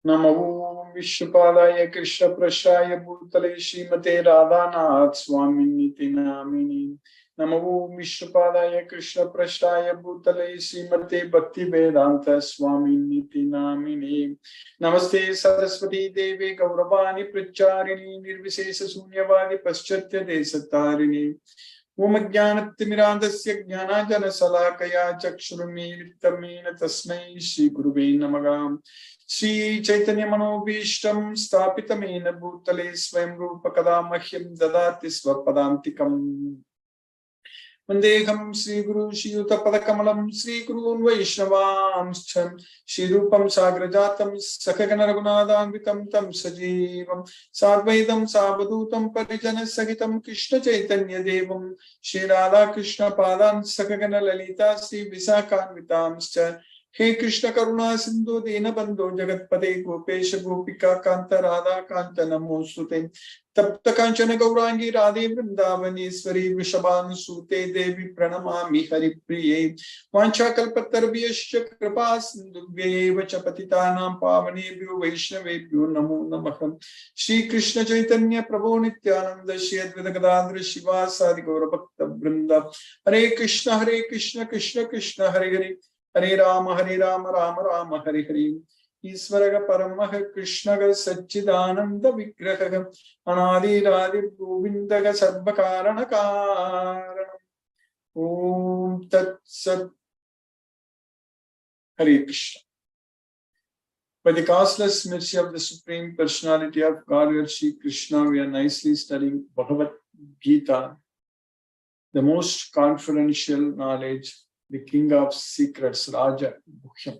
Namo Vishnupadaya Krishna Prashaya Bhutale Srimate Radhanath Swaminiti Namini. Namo Vishnupadaya Krishna Prashaya Bhutale Srimate Bhakti Vedanta Swaminiti Namini. Namaste Saraswati Devi Gauravani Pracharini Nirvisesa Sunyavadi Paschatya Desatarini. Om Jnanatimirandasya Jnanajana Salakaya Chakshurumilitamena Tasmai Shri Guruve Namaha. Shri Chaitanya Manobhishtam Stapitamena Bhutale Swayam Rupa Kadamahyam Dadati Swapadantikam. Vandeham Sri Guru Shri Yuta Padakamalam Sri Guru Vaishnavamscham Shri Rupam Sagrajatam Sakagana Raghunathanvitam Tam Sajeevam Sadvaidam Savadutam Parijana Sagitam Krishna Chaitanya Devam Shri Radha Krishna Padan Sakagana Lalita Sri Visakanvitamscha. He Krishna Karuna Sindhu Dina Bandho Jagatpate Gopesha Gopika Kanta Radha Kanta Namostute Tapta Kanchana Gaurangi Radhe Vrindavaneshwari Vishabhanu Sute Devi Pranamami Hari Priye Vancha Kalpatarviyascha Kripa Sindhubhye Chapatitanam Pavanebhyo Vaishnavebhyo Namo Namaha. Shri Krishna Chaitanya Prabhu Nityananda Shri Advaita Gadadhara Shivasadi Gaura Bhakta Vrinda. Hare Krishna Krishna Krishna Hare Hare Hare Rama Rama Rama Hare Hare. Isvaraga Paramaha Krishnaga Satchidananda Vigraha Anadi Radhi Govindaga Sarvakarana Karanam. Om Tat Sat. Hare Krishna. By the causeless mercy of the Supreme Personality of Godhead Shri Krishna, we are nicely studying Bhagavad Gita, the most confidential knowledge, the king of secrets, Raja Bhushan.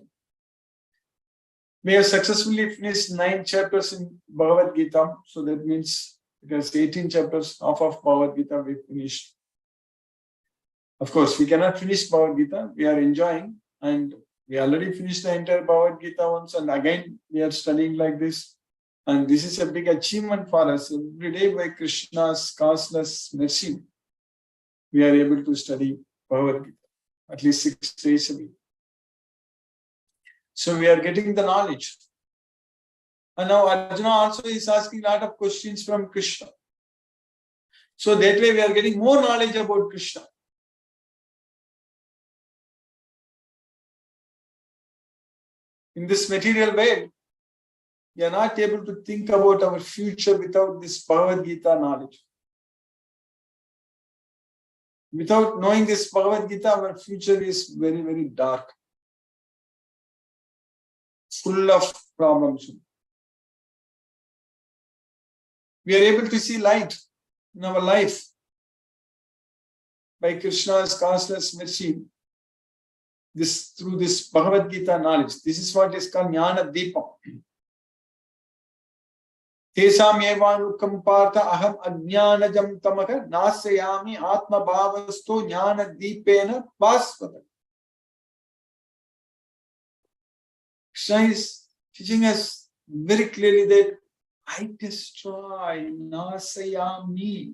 We have successfully finished 9 chapters in Bhagavad Gita. So that means it has 18 chapters, half of Bhagavad Gita we finished. Of course, we cannot finish Bhagavad Gita. We are enjoying, and we already finished the entire Bhagavad Gita once, and again we are studying like this. And this is a big achievement for us. Every day by Krishna's causeless mercy, we are able to study Bhagavad Gita at least 6 days a week. So we are getting the knowledge. And now Arjuna also is asking a lot of questions from Krishna. So that way we are getting more knowledge about Krishna. In this material world, we are not able to think about our future without this Bhagavad Gita knowledge. Without knowing this Bhagavad Gita, our future is very, very dark, full of problems. We are able to see light in our life by Krishna's causeless mercy, through this Bhagavad Gita knowledge. This is what is called Jnana Deepam. Tesam evanukam partha aham ajnanajam tamaka nasayami atma bhavasto jnana deepena basvata. Krishna is teaching us very clearly that I destroy nasayami.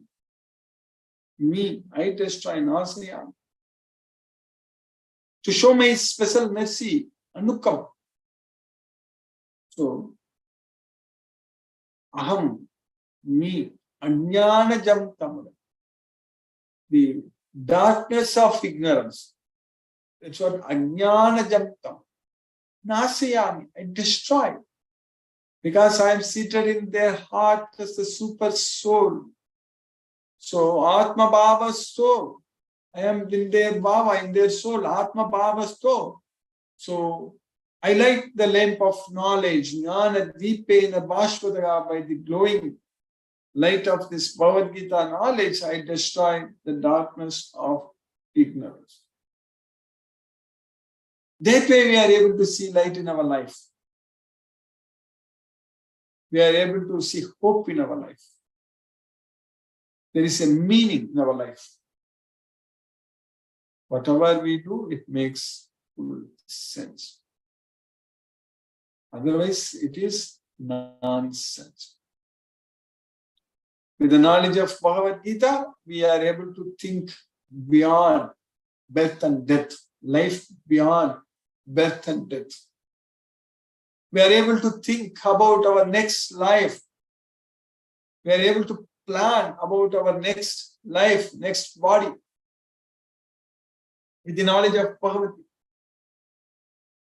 I destroy nasayami. To show my special mercy, anukam. So, aham, me, ajnanajam tamaka. The darkness of ignorance. That's what ajnanajam tamaka. Nasayami, I destroy. Because I am seated in their heart as the super soul. So, Atma Bhava soul. I am in their Bhava, in their soul, Atma Bhava soul. So, I light the lamp of knowledge, Jnana Deepena Bhashvadaga, by the glowing light of this Bhagavad Gita knowledge, I destroy the darkness of ignorance. That way we are able to see light in our life. We are able to see hope in our life. There is a meaning in our life. Whatever we do, it makes full sense. Otherwise, it is nonsense. With the knowledge of Bhagavad Gita, we are able to think beyond birth and death, life beyond birth and death. We are able to think about our next life. We are able to plan about our next life, next body, with the knowledge of Bhagavad Gita.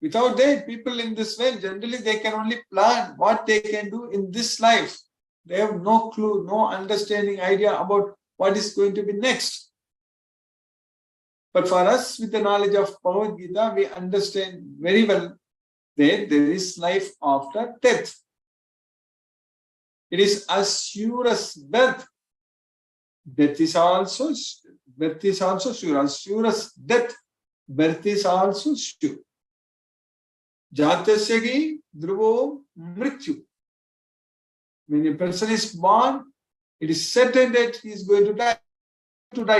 Without that, people in this world, generally they can only plan what they can do in this life. They have no clue, no understanding, idea about what is going to be next. But for us, with the knowledge of Bhagavad Gita, we understand very well that there is life after death. It is as sure as birth. Death is also sure. As sure as death, birth is also sure. Jatasyagi dhruvo mrityu. When a person is born, it is certain that he is going to die.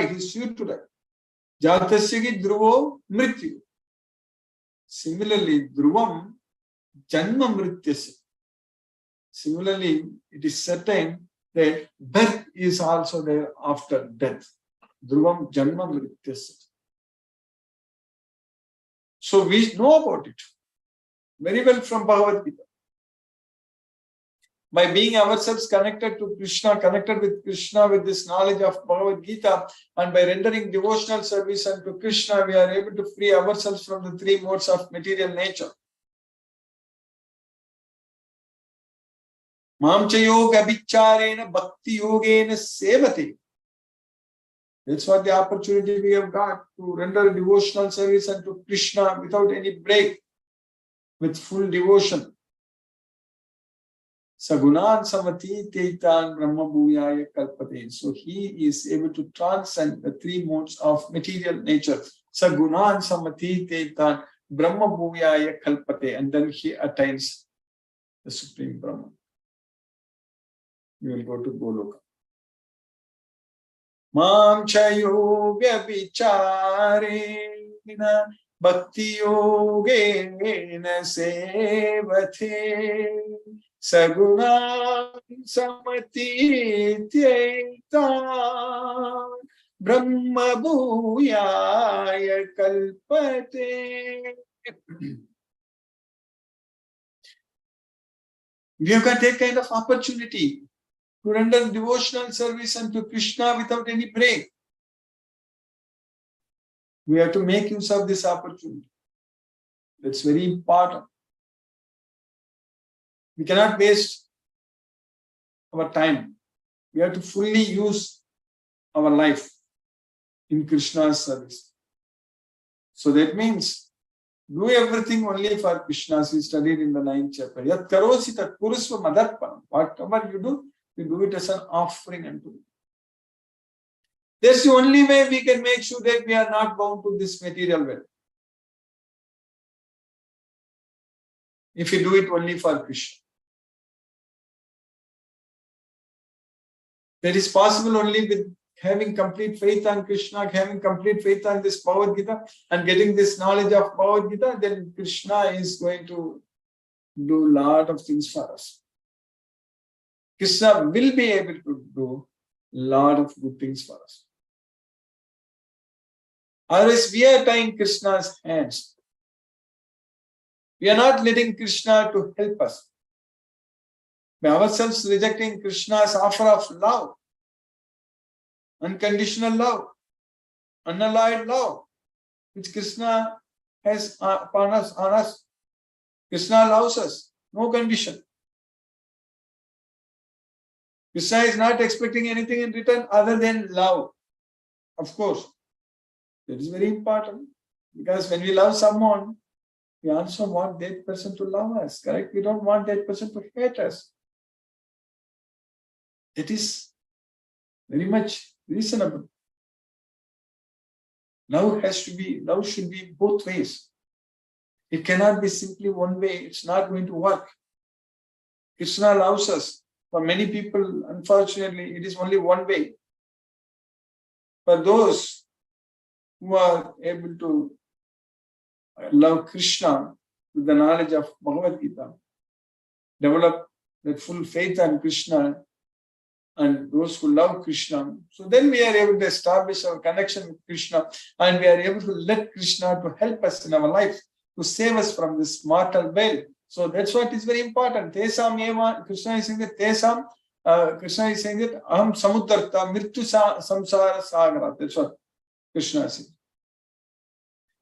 He is sure to die. Jatasyagi dhruvo mrityu. Similarly, dhruvam janma mrityasya. Similarly, it is certain that birth is also there after death. Dhruvam janma mrityasya. So we know about it very well from Bhagavad Gita. By being ourselves connected to Krishna, connected with Krishna with this knowledge of Bhagavad Gita, and by rendering devotional service unto Krishna, we are able to free ourselves from the three modes of material nature. Mamcha yoga vicharena bhakti yogena sevate. That's what the opportunity we have got to render devotional service unto Krishna without any break, with full devotion. Sagunan samati teitan brahma bhuyaya kalpate. So he is able to transcend the three modes of material nature. Sagunan samati teitan brahma bhuyaya kalpate. And then he attains the Supreme Brahman. You will go to Goloka. Mam cha yoga vicharena bhakti yogena sevate. Saguna samati tyaitan brahma bhuyaya kalpate. We have got that kind of opportunity to render devotional service unto Krishna without any break. We have to make use of this opportunity. That's very important. We cannot waste our time. We have to fully use our life in Krishna's service. So that means do everything only for Krishna, as we studied in the 9th chapter. Yat karosi tat kurusva madarpanam. Whatever you do it as an offering unto Him. That's the only way we can make sure that we are not bound to this material world. If we do it only for Krishna. That is possible only with having complete faith on Krishna, having complete faith on this Bhagavad Gita, and getting this knowledge of Bhagavad Gita. Then Krishna is going to do a lot of things for us. Krishna will be able to do a lot of good things for us. Otherwise, we are tying Krishna's hands. We are not letting Krishna to help us. By ourselves rejecting Krishna's offer of love, unconditional love, unalloyed love, which Krishna has upon us, on us. Krishna loves us, no condition. Krishna is not expecting anything in return other than love. Of course, that is very important, because when we love someone, we also want that person to love us, correct? We don't want that person to hate us. It is very much reasonable. Love should be both ways. It cannot be simply one way. It's not going to work. Krishna loves us. For many people, unfortunately, it is only one way. For those who are able to love Krishna with the knowledge of Bhagavad Gita, develop that full faith on Krishna, and those who love Krishna, so then we are able to establish our connection with Krishna, and we are able to let Krishna to help us in our life, to save us from this mortal veil, So that's what is very important. Tesam eva, Krishna is saying that Tesam, Krishna is saying that Aham Samudarta Mrityu Samsara Sagara. That's what Krishna is saying.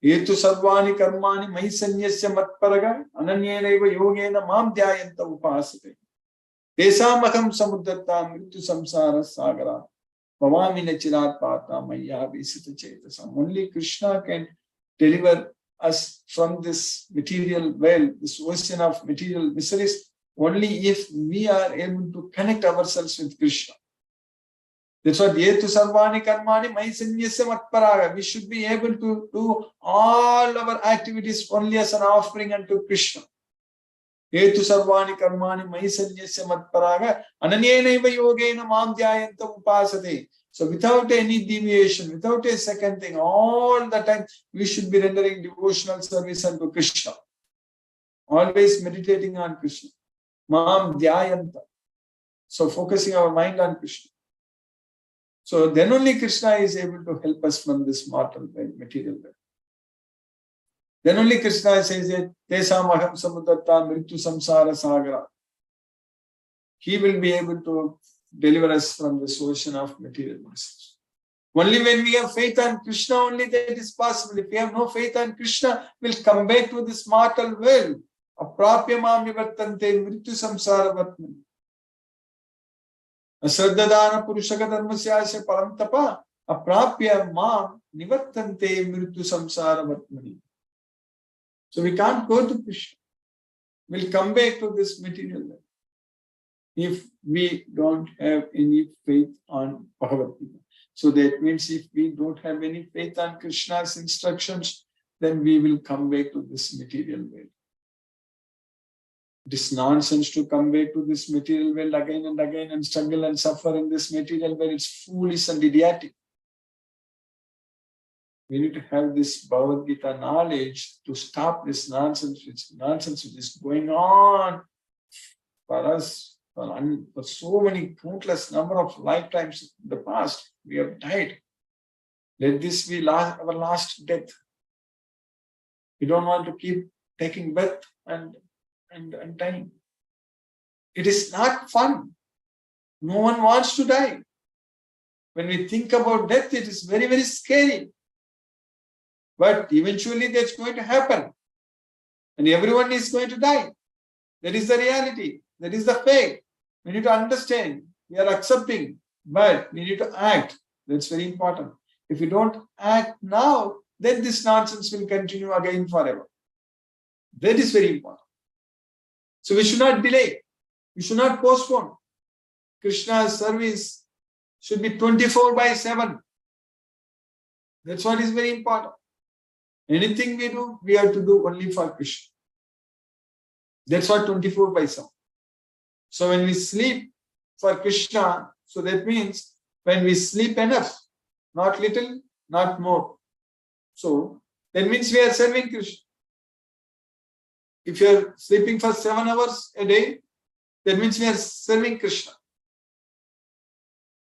Etu sarvani karmani mahi sanyasya matparaga ananyenaiva yogena mam dhyayanta upasate. Tesam aham samudarta mrityu samsara sagara. Bhavami nachirat pata maya visita chetasam. Only Krishna can deliver us from this material well, this ocean of material miseries, only if we are able to connect ourselves with Krishna. That's what Yetu Sarvani Karmani Mai Sanyasya Matparaga. We should be able to do all our activities only as an offering unto Krishna. Yetu Sarvani Karmani Mai Sanyasya Matparaga Ananyenaiva Yogena Mam Dhyayanta Upasate. So without any deviation, without a second thing, all the time we should be rendering devotional service unto Krishna. Always meditating on Krishna. Mam Dhyayanta. So focusing our mind on Krishna. So then only Krishna is able to help us from this mortal material world. Then only Krishna says that Tesam aham samudatta mrityu samsara sagara. He will be able to deliver us from this ocean of material message. Only when we have faith on Krishna, only that is possible. If we have no faith on Krishna, we'll come back to this mortal world. Aprapya mam nivartante mrityu samsara vatmani. Asraddadana purushaka dharmasyasya parantapa aprapya mam nivartante mrityu samsara vatmani. So we can't go to Krishna. We'll come back to this material world if we don't have any faith on Bhagavad Gita. So that means if we don't have any faith on Krishna's instructions, then we will come back to this material world. It is nonsense to come back to this material world again and struggle and suffer in this material world. It's foolish and idiotic. We need to have this Bhagavad Gita knowledge to stop this nonsense which is going on for us for so many countless number of lifetimes in the past. We have died. Let this be our last death. We don't want to keep taking birth and dying. It is not fun. No one wants to die. When we think about death, it is very, very scary. But eventually that's going to happen. And everyone is going to die. That is the reality. That is the fact. We need to understand. We are accepting. But we need to act. That's very important. If we don't act now, then this nonsense will continue again forever. That is very important. So we should not delay. We should not postpone. Krishna's service should be 24/7. That's what is very important. Anything we do, we have to do only for Krishna. That's what 24/7. So when we sleep for Krishna, so that means when we sleep enough, not little, not more. So that means we are serving Krishna. If you are sleeping for 7 hours a day, that means we are serving Krishna.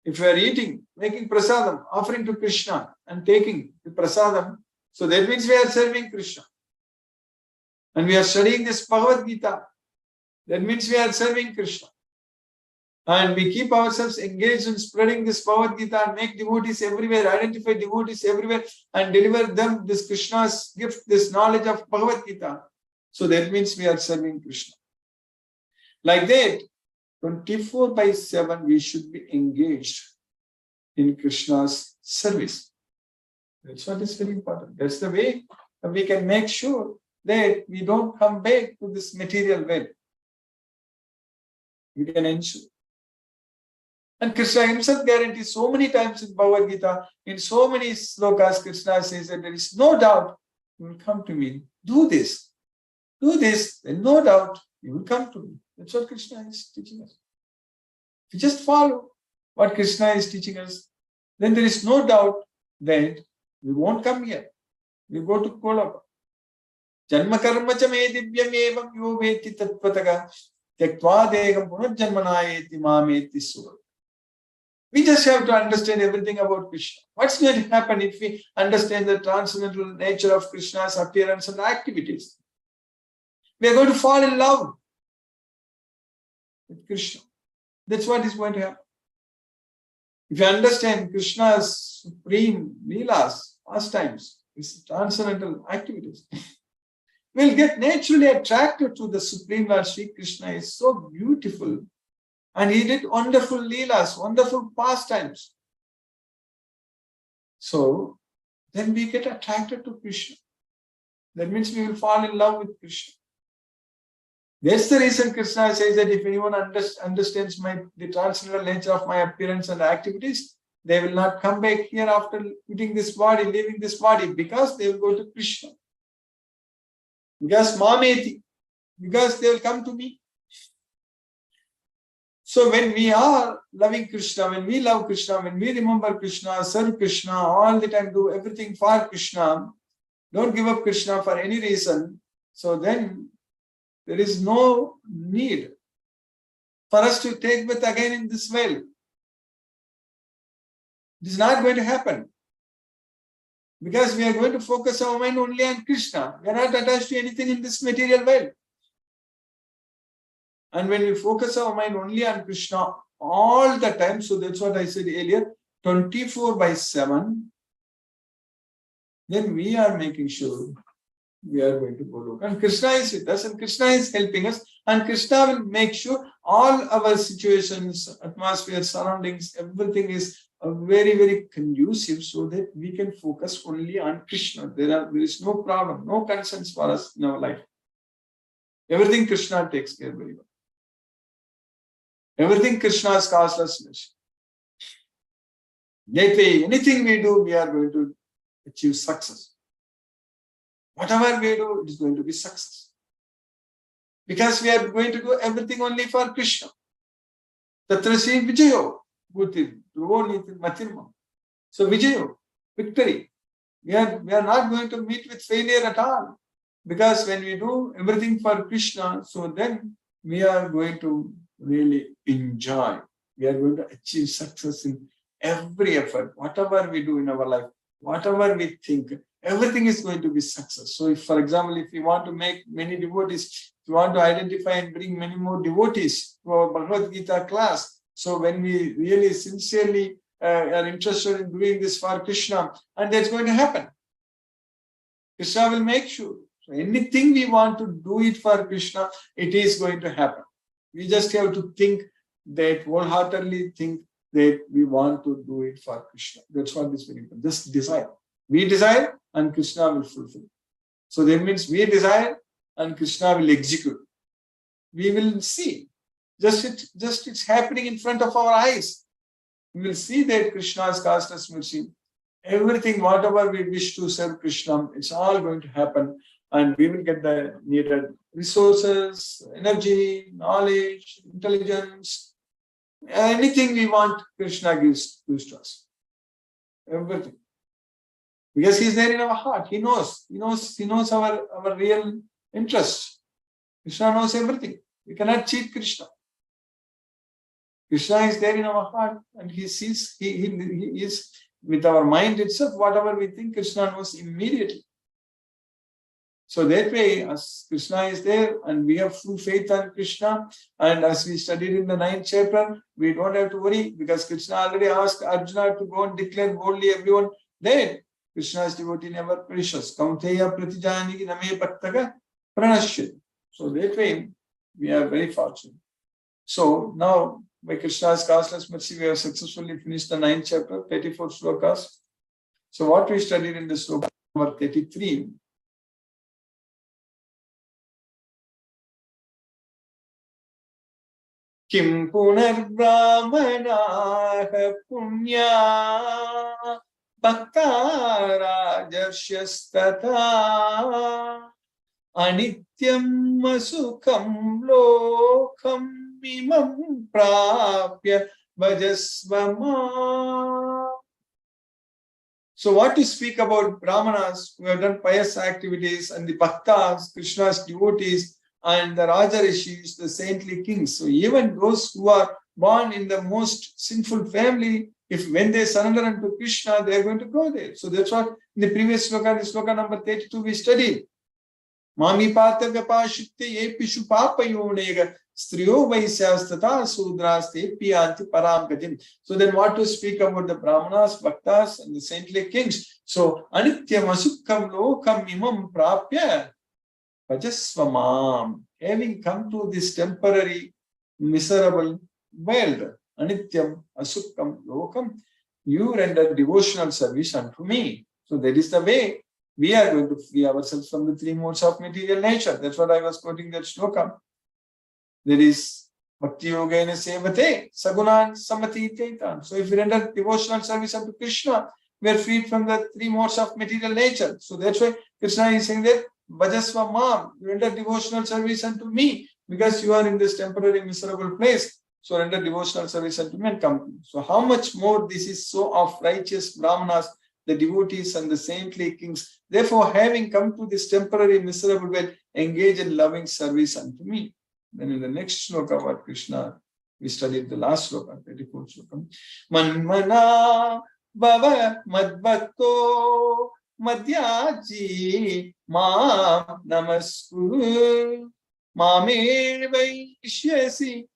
If you are eating, making prasadam, offering to Krishna and taking the prasadam, so that means we are serving Krishna. And we are studying this Bhagavad Gita. That means we are serving Krishna. And we keep ourselves engaged in spreading this Bhagavad Gita and make devotees everywhere, identify devotees everywhere and deliver them this Krishna's gift, this knowledge of Bhagavad Gita. So that means we are serving Krishna. Like that, 24/7 we should be engaged in Krishna's service. That's what is very important. That's the way we can make sure that we don't come back to this material world. We can ensure. And Krishna himself guarantees so many times in Bhagavad Gita, in so many slokas, Krishna says that there is no doubt you will come to me. Do this. Do this, then no doubt you will come to me. That's what Krishna is teaching us. If you just follow what Krishna is teaching us, then there is no doubt that we won't come here. We go to Kolapa. Janma karma cha me divyam evam yo veti tattvataga tyaktva degam punarjanmanayeti mameti sura. We just have to understand everything about Krishna. What's going to happen if we understand the transcendental nature of Krishna's appearance and activities? We are going to fall in love with Krishna. That's what is going to happen. If you understand Krishna's supreme leelas, pastimes, his transcendental activities, we'll get naturally attracted to the Supreme Lord Sri Krishna. Is so beautiful. And he did wonderful leelas, wonderful pastimes. So then we get attracted to Krishna. That means we will fall in love with Krishna. That's the reason Krishna says that if anyone understands the transcendental nature of my appearance and activities, they will not come back here after quitting this body, leaving this body, because they will go to Krishna. Because Mameti, because they will come to me. So when we are loving Krishna, when we love Krishna, when we remember Krishna, serve Krishna, all the time do everything for Krishna, don't give up Krishna for any reason, so then there is no need for us to take birth again in this well. It is not going to happen. Because we are going to focus our mind only on Krishna. We are not attached to anything in this material world. And when we focus our mind only on Krishna all the time, so that's what I said earlier, 24/7, then we are making sure we are going to go low. And Krishna is with us, and Krishna is helping us, and Krishna will make sure all our situations, atmosphere, surroundings, everything is very, very conducive so that we can focus only on Krishna. There is no problem, no concerns for us in our life. Everything Krishna takes care very well. Everything Krishna has caused us mission. That way, anything we do, we are going to achieve success. Whatever we do, it is going to be success. Because we are going to do everything only for Krishna. Tatra Sri Vijayo Bhuti Dhruvo Niti Matirma. So Vijayo, victory. We are not going to meet with failure at all. Because when we do everything for Krishna, so then we are going to really enjoy. We are going to achieve success in every effort. Whatever we do in our life, whatever we think, everything is going to be success. So if, for example, if we want to make many devotees, if we want to identify and bring many more devotees to our Bhagavad Gita class, so when we really sincerely are interested in doing this for Krishna, and that's going to happen. Krishna will make sure. So anything we want to do it for Krishna, it is going to happen. We just have to think that, wholeheartedly think that we want to do it for Krishna. That's what is very important. Just desire. We desire and Krishna will fulfill. So that means we desire and Krishna will execute. We will see. Just it's happening in front of our eyes. We will see that Krishna has caused us mercy. Everything, whatever we wish to serve Krishna, it's all going to happen. And we will get the needed resources, energy, knowledge, intelligence, anything we want, Krishna gives to us. Everything. Because he's there in our heart. He knows our real interest. Krishna knows everything. We cannot cheat Krishna. Krishna is there in our heart, and he sees, he is with our mind itself. Whatever we think, Krishna knows immediately. So that way, as Krishna is there and we have full faith on Krishna, and as we studied in the 9th chapter, we don't have to worry, because Krishna already asked Arjuna to go and declare boldly everyone that Krishna's devotee never perishes. Kaunteya pratijani name pattaka pranashyati. So that way, we are very fortunate. So now, by Krishna's causeless mercy, we have successfully finished the 9th chapter, 34 slokas. So what we studied in the sloka number 33, Kim punar brahmanah punya bhakta rajarshyastatha anityam sukham lokam imam prapya bhajasvama. So what to speak about brahmanas who have done pious activities, and the bhaktas, Krishna's devotees, and the Raja Rishis, the saintly kings. So even those who are born in the most sinful family, when they surrender unto Krishna, they are going to go there. So that's what in the previous sloka, the sloka number 32, we studied. Mami pata vyapashitya yepishu papayonega striyo vaisyastata sudraste piyanti param gatim. So then what to speak about the brahmanas, bhaktas and the saintly kings? So anityam asukham lokam imam prapya Bhajasvamam. Having come to this temporary miserable world, anityam asukham lokam, you render devotional service unto me. So that is the way we are going to free ourselves from the three modes of material nature. That's what I was quoting that shloka. There is Bhakti Yogena Sevate, Sagunan Samati Taitan. So if we render devotional service unto Krishna, we are freed from the three modes of material nature. So that's why Krishna is saying that Bhajasva Mam, render devotional service unto me, because you are in this temporary miserable place. So render devotional service unto me and come to me. So how much more this is so of righteous brahmanas, the devotees and the saintly kings. Therefore, having come to this temporary miserable world, engage in loving service unto me. Then in the next shloka what Krishna, we studied the last shloka, 34th shloka. Manmana bhava madbhakto madhyaji mam namaskuru mame vaishyasi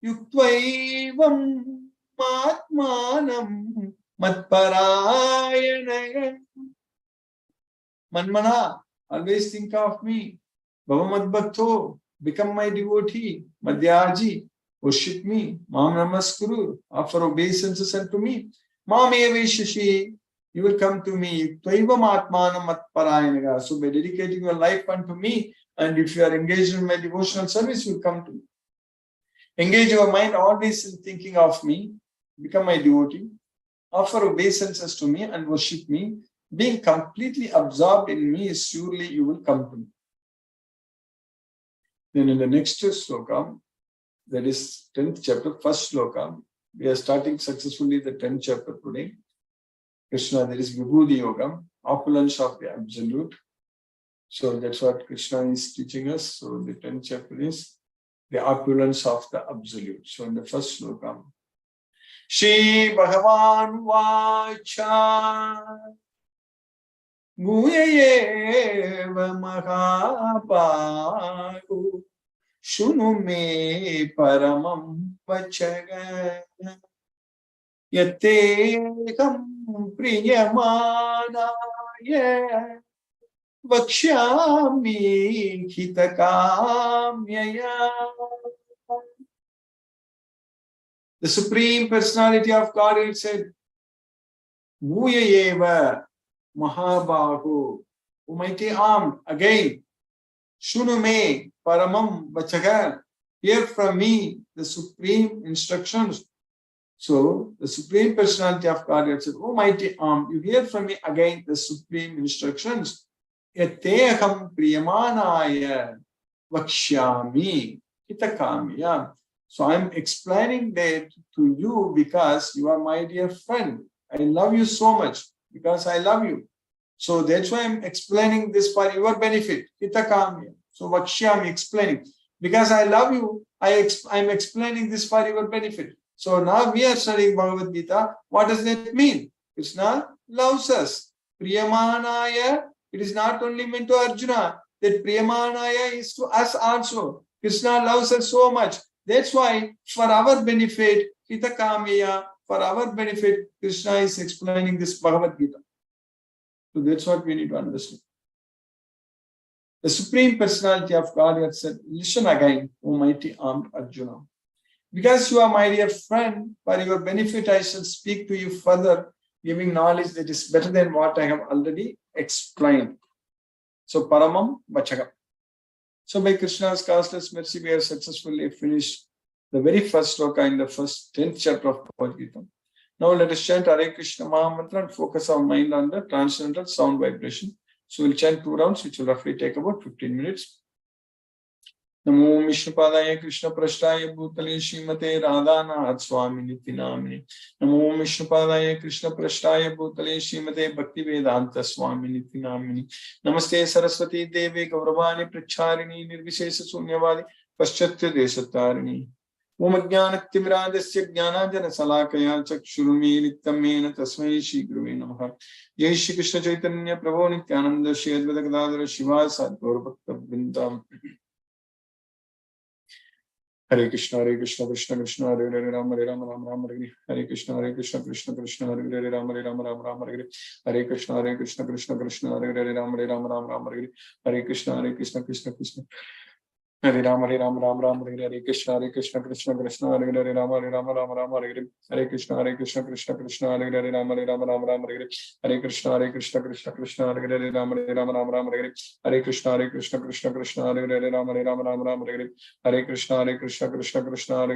yuktvaivam matmanam matparayana. Manmana, always think of me. Bhava madbhakto, become my devotee. Madhyaji, worship me. Mam namaskuru, offer obeisances unto me. Mam eveshashi, you will come to me. Tvaivam atmanam matparayanaga. So by dedicating your life unto me, and if you are engaged in my devotional service, you will come to me. Engage your mind always in thinking of me. Become my devotee. Offer obeisances to me and worship me. Being completely absorbed in me, surely you will come to me. Then in the next sloka, that is 10th chapter, first sloka, we are starting successfully the 10th chapter today. Krishna, there is Vibhuti Yoga, opulence of the absolute. So that's what Krishna is teaching us. So the 10th chapter is the opulence of the absolute. So in the first sloka, Shri Bhagavan Vacha Guyayeva Mahapaku Shunu me Paramam Vachaga Yatekam Priyamanaya Vakshami Hitakamyaya. The Supreme Personality of Godhead said, Vuyayeva Mahabahu, mighty armed, again, Shunume Paramam Vachaga, hear from me the supreme instructions. So the Supreme Personality of Godhead said, O mighty armed, you hear from me again the supreme instructions. Yateham Priyamanaya Vakshyami Hitakamya. So I'm explaining that to you because you are my dear friend. I love you so much because I love you. So that's why I'm explaining this for your benefit. Hitakamya. So Vakshyami, explaining. Because I love you, I'm explaining this for your benefit. So now we are studying Bhagavad Gita. What does that mean? Krishna loves us. Priyamanaya, it is not only meant to Arjuna. That Priyamanaya is to us also. Krishna loves us so much. That's why for our benefit, Hitakamya, for our benefit, Krishna is explaining this Bhagavad Gita. So that's what we need to understand. The Supreme Personality of Godhead said, listen again, O mighty armed Arjuna. Because you are my dear friend, for your benefit I shall speak to you further, giving knowledge that is better than what I have already explained. So Paramam Vachagam. So by Krishna's causeless mercy, we have successfully finished the very first sloka in the first 10th chapter of Bhagavad Gita. Now let us chant Hare Krishna Mahamantra and focus our mind on the transcendental sound vibration. So we'll chant 2 rounds, which will roughly take about 15 minutes. Namo Vishnupadaya Krishna Prashtaya Bhutale Srimate Radhanath Swami Niti Namini. Namo Vishnupadaya Krishna Prashtaya Bhutale Srimate Bhakti Vedanta Swami Niti Namini. Namaste Saraswati Devi Gauravani Pracharini Nirvishesha Sunyavadi Paschatya Desatarini. Om Jnanaktiviradasya Jnanajana Salakaya Chakshurumilitam Mena Tasmai Shri Gurave Namaha. Namaha. Jai Shri Krishna Chaitanya Prabhu Nityananda Shri Advaita Gadadhara Shivasa Gaura Bhakta Vrindam. Hare Krishna Krishna Krishna Hare Hare Rama Rama Hare Hare Krishna Krishna Krishna Hare Hare Rama Rama Hare Hare Krishna Krishna Krishna Hare Hare Rama Rama Hare Hare Krishna Krishna Krishna Hare Rama Hare Krishna Krishna Krishna Hare Hare Rama Hare Hare Krishna Krishna Hare Hare Rama Rama Hare Hare Krishna Krishna Hare Hare Rama Rama Hare Hare Krishna Krishna Hare Hare Rama Rama Hare Hare Krishna Krishna Hare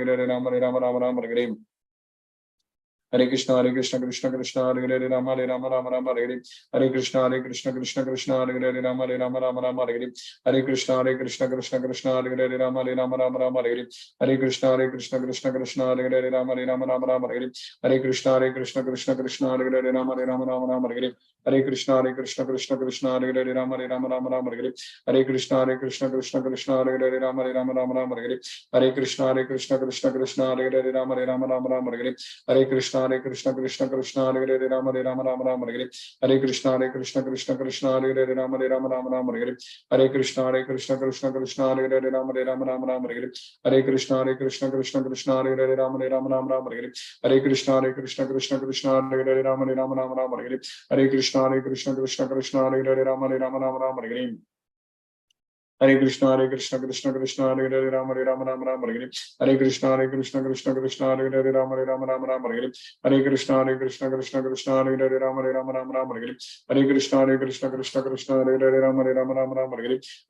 Hare Rama Rama Hare Hare Hare Krishna Krishna Hare Hare Rama Rama Hare Hare Hare Krishna Krishna Hare Hare Rama Rama Hare Hare Hare Krishna Krishna Hare Hare Rama Rama Hare Hare Hare Krishna Krishna Hare Hare Rama Rama Hare Hare Hare Krishna Krishna Hare Hare Rama Rama Hare Hare Hare Krishna Krishna Hare Hare Rama Rama Hare Hare Hare Krishna Krishna Hare Hare Rama Rama Hare Hare Hare Krishna Krishna Hare Hare Rama Rama Hare Hare Hare Krishna Krishna Hare Hare Rama Rama Hare Hare Hare Krishna Krishna Hare Hare Rama Rama Hare Hare Hare Krishna Krishna Hare Hare Rama Rama Hare Hare Hare Krishna Krishna Hare Hare Rama Rama Hare Hare Hare Krishna Krishna Hare Hare Rama Rama Hare Hare Hare Krishna Krishna Hare Hare Rama Rama Hare Hare Hare Krishna Krishna Hare Hare Rama Rama Hare Hare Hare Krishna Krishna Hare Hare Rama Rama Hare Hare Hare Krishna Krishna Hare Hare Rama Rama Hare Hare Hare Krishna Krishna Hare Hare Rama Rama Hare Hare Hare Krishna Krishna Hare Hare Rama Rama Hare Hare Hare Krishna Krishna Hare Hare Rama Rama Hare Hare Hare Krishna Krishna Hare Hare Rama Rama Hare Hare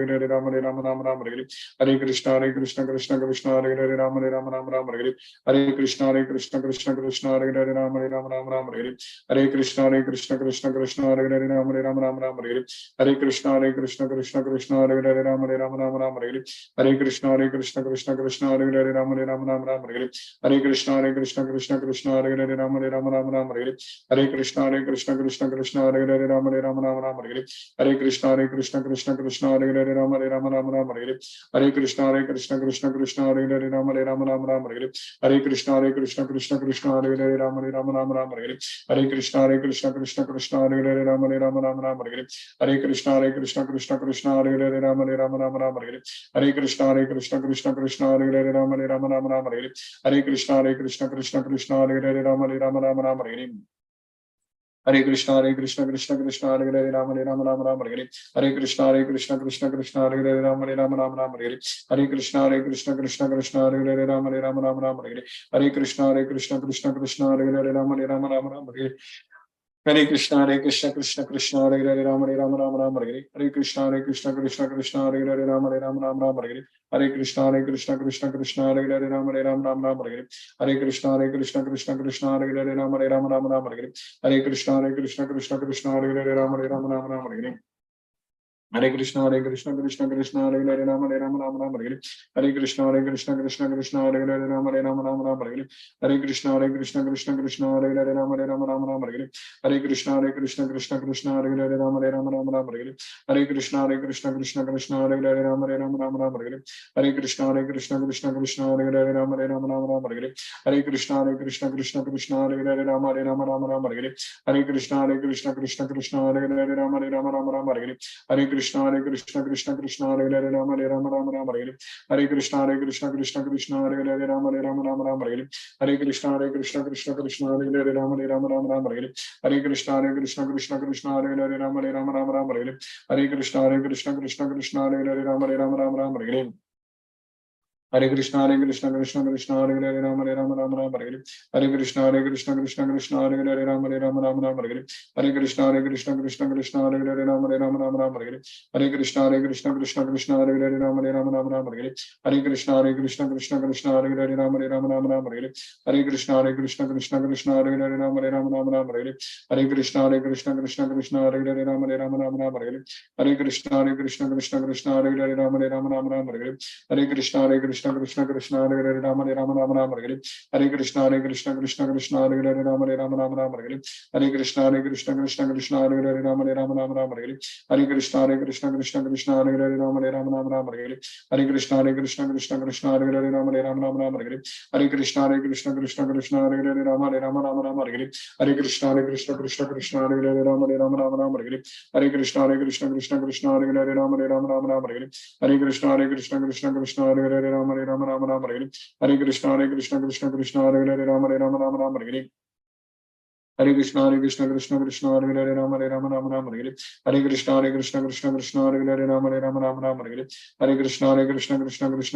Hare Krishna Krishna Hare Hare Rama Rama Hare Hare Hare Krishna Krishna Hare Hare Rama Rama Hare Hare Hare Krishna Krishna Hare Hare Rama Rama Hare Hare Hare Krishna Krishna Hare Hare Rama Rama Hare Hare Hare Krishna Krishna Hare Hare Rama Rama Hare Hare Hare Krishna Krishna Hare Hare Rama Rama Hare Hare Hare Krishna Krishna Hare Hare Rama Rama Hare Hare Hare Krishna Krishna Hare Hare Rama Rama Hare Hare Hare Krishna Krishna Hare Hare Rama Rama Hare Hare Hare Krishna Krishna Hare Hare Rama Rama Hare Hare Hare Krishna Krishna Hare Hare Rama Rama Hare Hare Hare Krishna Krishna Hare Hare Rama Rama Hare Hare Hare Krishna Krishna Hare Hare Rama Rama Hare Hare Hare Krishna Krishna Hare Hare Rama Rama Hare Hare Hare Krishna Krishna Hare Hare Rama Rama Hare Hare Hare Krishna Krishna Hare Hare Rama Rama Hare Hare Hare Krishna Krishna Hare Hare Rama Rama Hare Hare Hare Krishna Krishna Hare Hare Rama Rama Hare Hare Hare Krishna Krishna Hare Hare Rama Rama Hare Hare Hare Krishna Krishna Hare Hare Rama Rama Hare Hare Hare Krishna Krishna Hare Hare Rama Rama Hare Hare Hare Krishna Krishna Hare Hare Rama Rama Hare Hare Hare Krishna Krishna Hare Hare Rama Rama Hare Hare Hare Krishna Krishna Hare Hare Rama Rama Hare Hare Hare Krishna Krishna Hare Hare Rama Rama Hare Hare Hare Krishna Krishna Hare Hare Rama Rama Hare Hare Hare Krishna Krishna Hare Hare Rama Rama Hare Hare Hare Krishna Krishna Hare Hare Rama Rama Hare Hare Hare Krishna Krishna Hare Hare Rama Rama Hare Hare Hare Krishna Krishna Hare Hare Rama Rama Hare Hare Hare Krishna Krishna Hare Hare Rama Rama Hare Hare Hare Krishna Krishna Hare Hare Rama Rama Hare Hare Hare Krishna Krishna Hare Hare Rama Rama Hare Hare Hare Krishna Krishna Hare Hare Rama Rama Hare Hare Hare Krishna Krishna Hare Hare Rama Rama Hare Hare Hare Krishna Krishna Hare Hare Rama Rama Hare Hare Hare Krishna Krishna Hare Hare Rama Rama Hare Hare Hare Krishna Krishna Hare Hare Rama Rama Hare Hare Hare Krishna Krishna Hare Hare Rama Rama Hare Hare Hare Krishna Krishna Hare Hare Rama Rama Hare Hare Hare Krishna Krishna Hare Hare Rama Rama Hare Hare Hare Krishna Krishna Hare Hare Rama Rama Hare Hare Hare Krishna Krishna Hare Hare Rama Rama Hare Hare Hare Krishna Krishna Krishna Krishna Hare Hare Rama Rama Rama Rama Hare Hare Krishna Krishna Krishna Hare Hare Rama Rama Rama Rama Hare Hare Krishna Krishna Krishna Hare Hare Rama Rama Rama Rama Hare Hare Krishna Krishna Krishna Hare Hare Rama Rama Rama Rama Hare Hare Krishna Krishna Krishna Hare Hare Rama Rama Rama Rama Hare Hare Krishna Krishna Krishna Hare Hare Rama Rama Rama Rama Hare Hare Krishna Krishna Hare Hare Rama Rama Rama Rama Hare Hare Krishna Krishna Hare Hare Rama Rama Rama Rama Hare Hare Krishna Krishna Hare Hare Rama Rama Rama Rama Hare Hare Krishna Krishna Hare Hare Rama Rama Rama Rama Hare Hare Krishna Krishna Krishna Hare Hare Rama Rama Rama Rama Hare Hare Krishna Krishna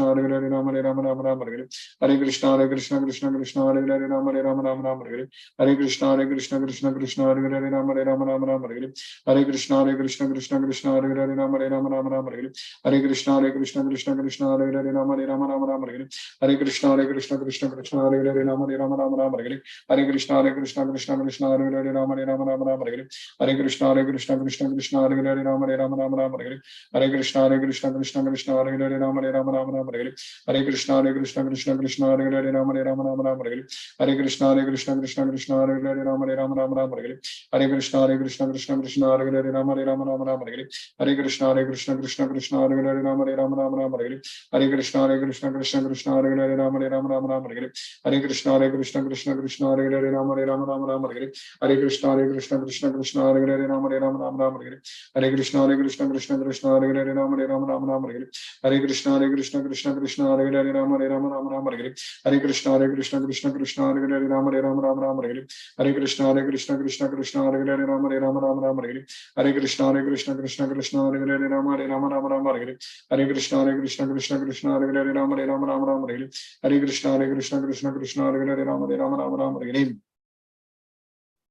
Hare Hare Rama Rama Rama Rama Hare Hare Krishna Krishna Hare Hare Rama Rama Rama Rama Hare Hare Krishna Krishna Hare Hare Rama Rama Rama Rama Hare Hare Krishna Krishna Hare Hare Rama Rama Rama Rama Hare Hare Krishna Krishna Hare Hare Rama Rama Rama Rama Hare Hare Krishna Krishna Hare Hare Rama Rama Rama Rama Hare Hare Krishna Krishna Hare Hare Rama Rama Rama Rama Hare Hare Krishna Krishna Hare Hare Rama Rama Rama Rama Hare Hare Krishna Krishna Hare Hare Rama Rama Rama Rama Hare Hare Krishna Krishna Hare Hare Rama Rama Rama Rama Hare Hare Krishna Krishna Hare Hare Rama Rama Rama Rama Hare Hare Krishna Krishna Hare Hare Rama Rama Rama Rama Hare Hare Krishna Krishna Hare Hare Rama Rama Rama Rama Hare Hare Krishna Krishna Hare Hare Rama Rama Rama Rama Hare Hare Krishna Krishna Hare Hare Rama Rama Rama Rama Hare Hare Krishna Krishna Hare Hare Rama Rama Rama Rama Hare Hare Krishna Krishna Hare Hare Rama Rama Rama Rama Hare Hare Krishna Krishna Hare Hare Rama Rama Rama Rama Hare Hare Krishna Krishna Hare Hare Rama Rama Rama Rama Hare Hare Krishna Krishna Hare Hare Rama Rama Rama Rama Hare Hare Krishna Krishna Hare Hare Rama Rama Rama Rama Hare Hare Krishna Krishna Hare Hare Rama Rama Rama Rama Hare Hare Krishna Krishna Hare Hare Rama Rama Rama Rama Hare Hare Krishna Krishna Hare Hare Rama Rama Rama Rama Hare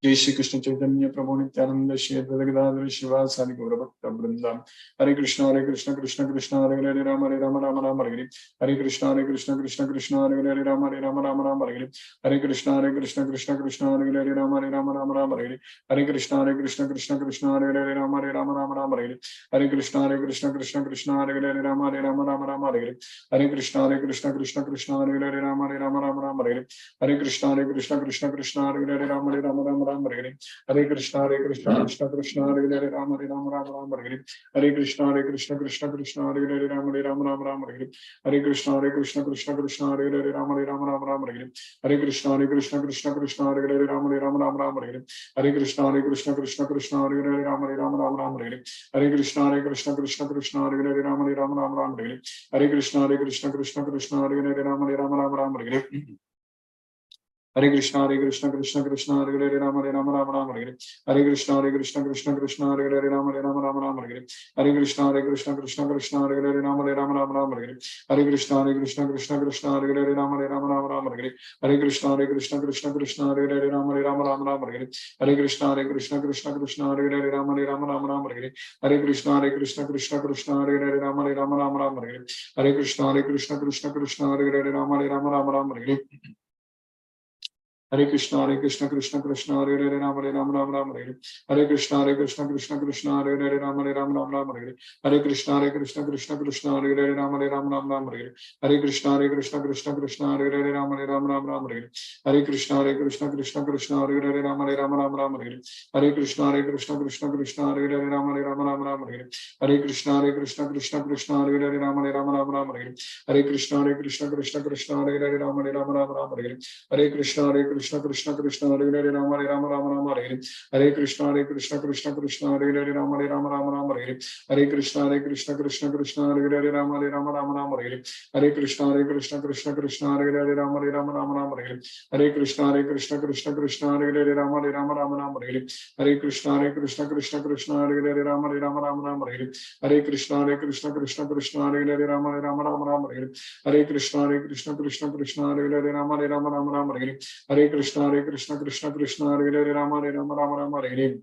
जय श्री कृष्ण चैतन्य प्रभु नित्यानंद श्री अद्वैत गदाधर शिवासादि गौरभक्त वृंदा हरे Krishna Krishna Krishna Hare Hare Ram Ram Ram Hare Hare Krishna Krishna Krishna Hare Hare Ram Ram Ram Hare Hare Krishna Krishna Krishna Hare Hare Ram Ram Ram Hare Hare Krishna Krishna Krishna Hare Hare Ram Ram Hare Hare Krishna Krishna Hare Hare Ram Ram Hare Hare Krishna Krishna Hare Hare Ram Ram Hare Hare Krishna Krishna Hare Hare Ram Ram Hare Hare Krishna Krishna Krishna Hare Hare Rama Rama Hare Hare Krishna Krishna Krishna Hare Hare Rama Rama Hare Hare Krishna Krishna Krishna Hare Hare Rama Rama Hare Hare Krishna Krishna Krishna Hare Hare Rama Rama Hare Hare Krishna Krishna Krishna Hare Hare Rama Rama Hare Hare Krishna Krishna Krishna Hare Hare Rama Rama Hare Hare Krishna Krishna Krishna Hare Hare Rama Rama Hare Hare Krishna Krishna Krishna Hare Hare Rama Rama Hare Hare Krishna Krishna Krishna Hare Hare Rama Rama Hare Hare Krishna Krishna Krishna Hare Hare Rama Rama Hare Hare Krishna Krishna Krishna Hare Hare Rama Rama Hare Hare Krishna Krishna Krishna Hare Hare Rama Rama Hare Hare Krishna Krishna Krishna Hare Hare Rama Rama Hare Hare Krishna Krishna Krishna Hare Hare Rama Rama Hare Hare Krishna Krishna Krishna Hare Hare Rama Hare Hare Krishna Krishna Krishna Hare Hare Rama Rama Hare Hare Krishna Krishna Krishna Hare Hare Rama Rama Hare Hare Krishna Krishna Krishna Hare Hare Rama Rama Hare Hare Krishna Krishna Krishna Hare Hare Rama Rama Hare Hare Krishna Krishna Krishna Hare Hare Rama Rama Hare Hare Krishna Krishna Krishna Hare Hare Rama Rama Hare Hare Krishna Krishna Krishna Hare Hare Rama Rama Hare Hare Krishna Krishna Krishna Hare Hare Rama Rama Hare Hare Krishna Krishna Krishna Hare Hare Rama Rama Hare Hare Krishna Krishna Krishna Hare Hare Rama Rama Hare Hare Krishna Krishna Krishna Hare Hare Rama Rama Hare Hare Krishna Krishna Krishna Hare Hare Rama Rama Hare Hare Krishna Krishna Krishna Hare Hare Rama Rama Hare Hare Krishna Krishna Krishna Hare Hare Rama Rama Hare Hare Krishna Krishna Krishna Hare Hare Rama Rama Hare Hare Krishna Krishna Krishna Hare Hare Rama Rama Hare Hare Krishna Krishna Krishna Hare Hare Rama Rama Hare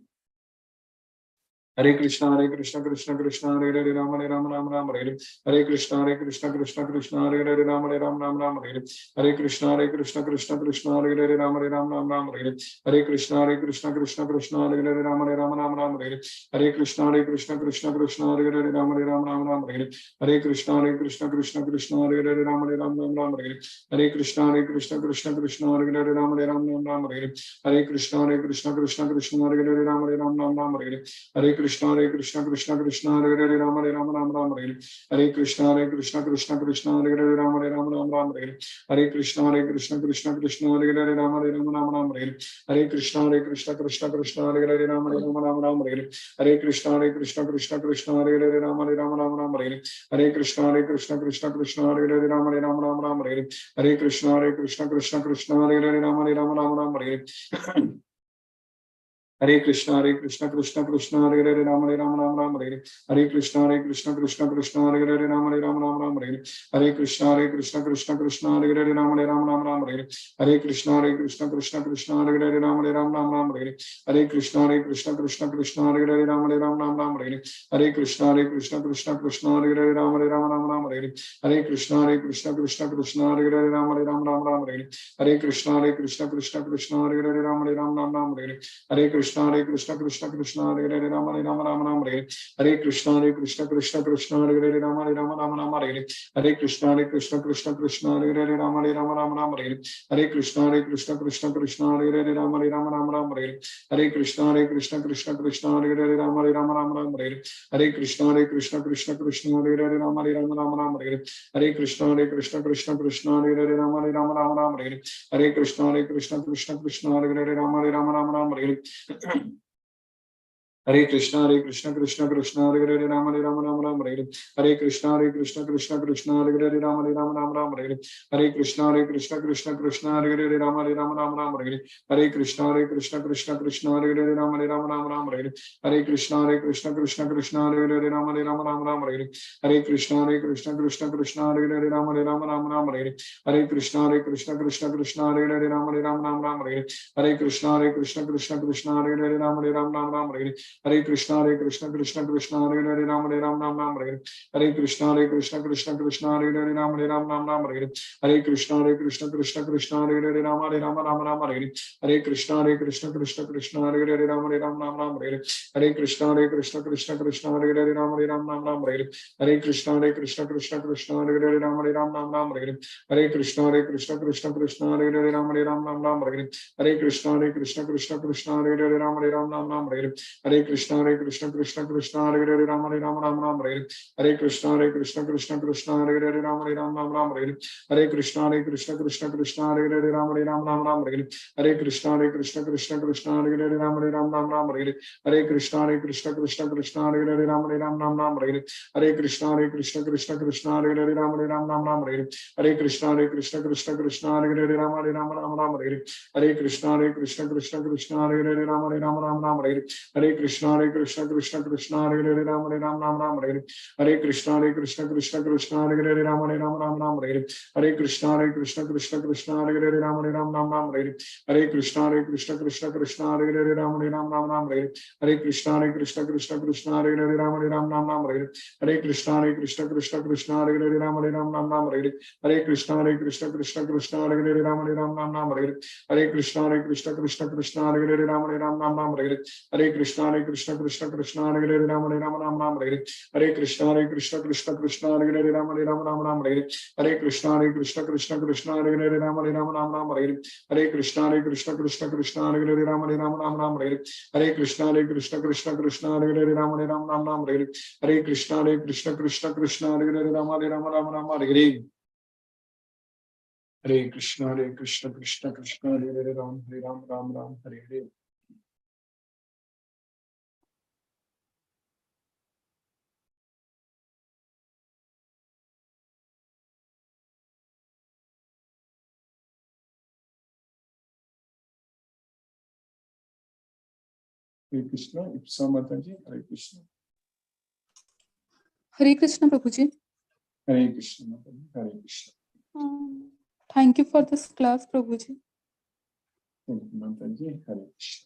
Hare Krishna Krishna Krishna Hare Hare Ram Ram Ram Hare Hare Krishna Krishna Krishna Hare Hare Ram Ram Hare Hare Krishna Krishna Krishna Hare Hare Ram Ram Hare Hare Krishna Krishna Krishna Hare Hare Ram Ram Hare Hare Krishna Krishna Krishna Hare Hare Ram Ram Hare Hare Krishna Krishna Krishna Hare Hare Ram Ram Hare Hare Krishna Krishna Krishna Hare Hare Ram Ram Hare Hare Krishna Krishna Krishna Hare Hare Ram Ram Hare Hare Krishna Krishna Hare Hare Ram Ram Hare Hare Krishna Krishna Krishna Hare Hare Ram Ram Hare Hare Krishna Krishna Krishna Hare Hare Ram Ram Hare Hare Krishna Krishna Krishna Hare Hare Ram Ram Hare Hare Krishna Krishna Krishna Hare Hare Ram Ram Hare Hare Krishna Krishna Krishna Hare Hare Ram Ram Hare Hare Krishna Krishna Krishna Hare Hare Ram Ram Hare Hare Krishna Krishna Krishna Hare Hare Ram Ram Hare Hare Krishna Krishna Krishna Hare Hare Ram Ram Hare Hare Krishna Krishna Krishna Hare Hare Ram Ram Hare Hare Krishna Krishna Krishna Hare Hare Ram Ram Hare Hare Krishna Krishna Krishna Hare Hare Ram Ram Hare Hare Krishna Krishna Krishna Hare Hare Ram Ram Hare Hare Krishna Krishna Krishna Hare Hare Ram Ram Hare Hare Krishna Krishna Krishna Hare Hare Ram Ram Hare Hare Krishna Krishna Krishna Hare Hare Ram Ram Hare Hare Krishna Krishna Krishna Hare Hare Ram Ram Hare Hare Krishna Krishna Krishna Hare Hare Ram Ram Hare Hare Krishna Krishna Krishna Hare Hare Ram Ram Hare Hare Krishna Krishna Krishna Hare Hare Ram Ram Hare Hare Krishna Krishna Krishna Hare Hare Ram Ram Hare Hare Krishna Krishna Krishna Hare Hare Ram Ram Hare Hare Krishna Krishna Krishna Hare Hare Ram Ram Hare Hare Krishna Krishna Krishna Hare Hare Ram Ram Hare Hare Krishna Krishna Krishna Hare Hare Ram Ram Hare Hare Krishna Krishna Krishna Hare Hare Ram Ram Hare Hare Krishna Krishna Krishna Hare Hare Ram Ram Hare Hare Krishna Krishna Krishna Hare Hare Ram Ram Hare Hare Krishna Krishna Krishna Hare Hare Ram Ram Hare Hare Krishna Krishna Krishna Hare Hare Ram Ram Hare Hare Krishna Krishna Krishna Hare Hare Ram Ram Hare Hare Krishna Krishna Hare Hare Ram Hare Hare Krishna Krishna Krishna Hare Hare Ram Ram Hare Hare Krishna Krishna Krishna Hare Hare Ram Ram Hare Hare Krishna Krishna Krishna Hare Hare Ram Ram Hare Hare Krishna Krishna Krishna Hare Hare Ram Ram Hare Hare Krishna Krishna Krishna Hare Hare Ram Ram Hare Hare Krishna Krishna Krishna Hare Hare Ram Ram Hare Hare Krishna Krishna Krishna Hare Hare Ram Ram Hare Hare Krishna Krishna Hare Hare Ram Ram Hare Hare Krishna Krishna Krishna Hare Hare Ram Ram Hare Hare Krishna Krishna Krishna Hare Hare Ram Ram Hare Hare Krishna Krishna Krishna Hare Hare Ram Ram Hare Hare Krishna Krishna Krishna Hare Hare Ram Ram Hare Hare Krishna Krishna Krishna Hare Hare Ram Ram Hare Hare Krishna Krishna Krishna Hare Hare Ram Ram Hare Hare Krishna Krishna Krishna Hare Hare Ram Ram Hare Hare Krishna Krishna Hare Hare Ram Ram Hare Hare Krishna Krishna Krishna Hare Hare Ram Ram Hare Hare Krishna Krishna Krishna Hare Hare Ram Ram Hare Hare Krishna Krishna Krishna Hare Hare Ram Ram Hare Hare Krishna Krishna Krishna Hare Hare Ram Ram Hare Hare Krishna Krishna Krishna Hare Hare Ram Ram Hare Hare Krishna Krishna Krishna Hare Hare Ram Ram Hare Hare Krishna Krishna Krishna Hare Hare Ram Ram Hare Hare Krishna Krishna Krishna Hare Hare Ram Ram Hare Hare Krishna Krishna Krishna Hare Hare Ram Ram Hare Hare Krishna Krishna Krishna Hare Hare Ram Ram Hare Hare Krishna Krishna Krishna Hare Hare Ram Ram Hare Hare Krishna Krishna Krishna Hare Hare Ram Ram Hare Hare Krishna Krishna Krishna Hare Hare Ram Hare Hare Krishna Krishna Krishna Hare Hare Ram Ram Hare Hare. Hare Krishna, Ipsa Mataji, Hare Krishna. Hare Krishna, Prabhuji. Hare Krishna, Mataji, Hare Krishna. Thank you for this class, Prabhuji. Thank you, Mataji, Hare Krishna.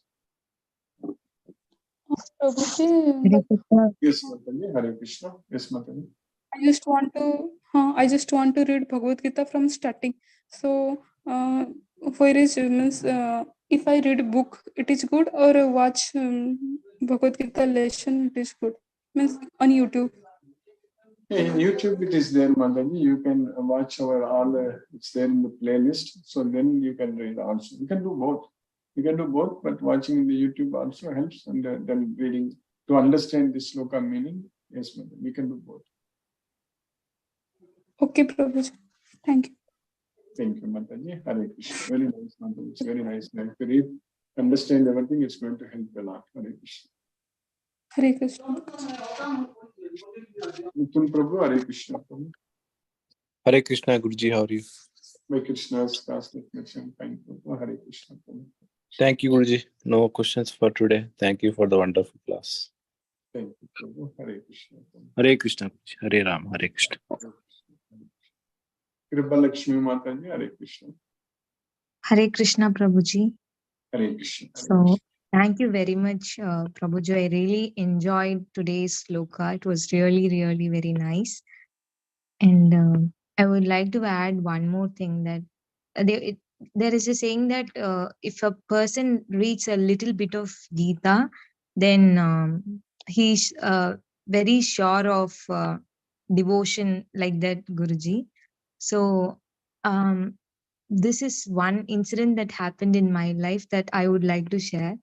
Prabhuji, Hare Krishna. Yes, Mataji. Hare Krishna. Yes, Mataji. I just want to read Bhagavad Gita from starting. So, where is means if I read book, it is good, or watch Bhagavad Gita lesson, it is good. Means on YouTube. In YouTube, it is there, Mataji. You can watch our all. It's there in the playlist. So then you can read also. You can do both. You can do both, but watching in the YouTube also helps, and then reading to understand the sloka meaning. Yes, Mataji. We can do both. Okay, Prabhuji. Thank you. Thank you, Mataji. Hare Krishna. Very nice, Mataji. It's very nice. If you read, understand everything, it's going to help a lot. Hare Krishna. Hare Krishna. Mithun Prabhu, Hare Krishna. Prabhu. Hare Krishna, Guruji, how are you? By Krishna's cosmic mission, thank you. Hare Krishna. Prabhu. Thank you, Guruji. No questions for today. Thank you for the wonderful class. Thank you, Prabhu. Hare Krishna. Prabhu. Hare Krishna, Guruji. Hare Ram, Hare Krishna. Kripa Lakshmi Mataji, Hare Krishna. Hare Krishna, Prabhuji. Hare Krishna. Hare So, Krishna. thank you very much, Prabhuji. I really enjoyed today's sloka. It was really, really very nice. And I would like to add one more thing that there is a saying that if a person reads a little bit of Gita, then he's very sure of devotion like that, Guruji. So, this is one incident that happened in my life that I would like to share.